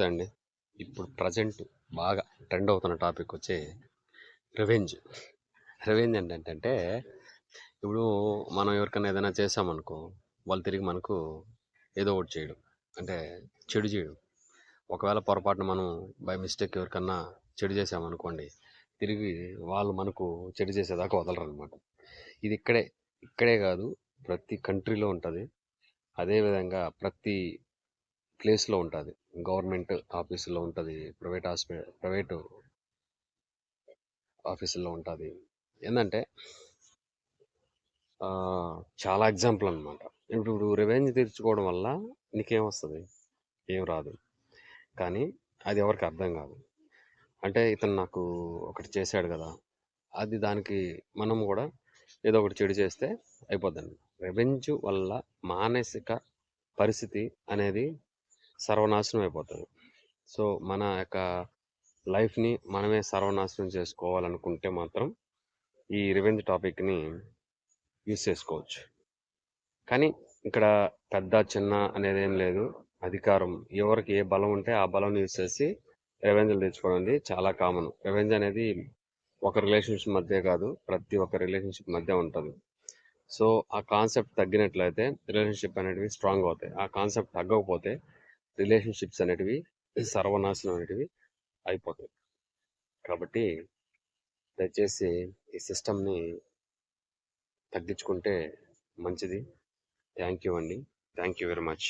నమస్తే అండి. ఇప్పుడు ప్రజెంట్ బాగా ట్రెండ్ అవుతున్న టాపిక్ వచ్చి రివెంజ్. రివెంజ్ ఏంటంటే ఇప్పుడు మనం ఎవరికైనా ఏదైనా చేసామనుకో, వాళ్ళు తిరిగి మనకు ఏదో ఒకటి చేయడం. అంటే చెడు చేయడం. ఒకవేళ పొరపాటున మనం బై మిస్టేక్ ఎవరికన్నా చెడు చేసామనుకోండి, తిరిగి వాళ్ళు మనకు చెడు చేసేదాకా వదలరనమాట. ఇది ఇక్కడే కాదు, ప్రతి కంట్రీలో ఉంటుంది. అదేవిధంగా ప్రతి ప్లేస్లో ఉంటుంది. గవర్నమెంట్ ఆఫీసుల్లో ఉంటుంది, ప్రైవేటు ఆఫీసుల్లో ఉంటుంది. ఏంటంటే చాలా ఎగ్జాంపుల్ అనమాట. ఇప్పుడు రివెంజ్ తీర్చుకోవడం వల్ల నీకేమొస్తుంది? ఏం రాదు. కానీ అది ఎవరికి అర్థం కాదు. అంటే ఇతను నాకు ఒకటి చేశాడు కదా, అది దానికి మనం కూడా ఏదో ఒకటి చెడు చేస్తే అయిపోద్దండి. రివెంజ్ వల్ల మానసిక పరిస్థితి అనేది సర్వనాశనం అయిపోతుంది. సో మన యొక్క లైఫ్ని మనమే సర్వనాశనం చేసుకోవాలనుకుంటే మాత్రం ఈ రివెంజ్ టాపిక్ని యూస్ చేసుకోవచ్చు. కానీ ఇక్కడ పెద్ద చిన్న అనేది ఏం లేదు. అధికారం ఎవరికి ఏ బలం ఉంటే ఆ బలం యూస్ చేసి రెవెంజ్లు తెచ్చుకోవడం అనేది చాలా కామన్. రెవెంజ్ అనేది ఒక రిలేషన్షిప్ మధ్య కాదు, ప్రతి ఒక్క రిలేషన్షిప్ మధ్య ఉంటుంది. సో ఆ కాన్సెప్ట్ తగ్గినట్లయితే రిలేషన్షిప్ అనేటివి స్ట్రాంగ్ అవుతాయి. ఆ కాన్సెప్ట్ తగ్గకపోతే రిలేషన్షిప్స్ అనేటివి సర్వనాశనం అనేటివి అయిపోతాయి. కాబట్టి దయచేసి ఈ సిస్టమ్ని తగ్గించుకుంటే మంచిది. థ్యాంక్ యూ అండి. Thank you very much.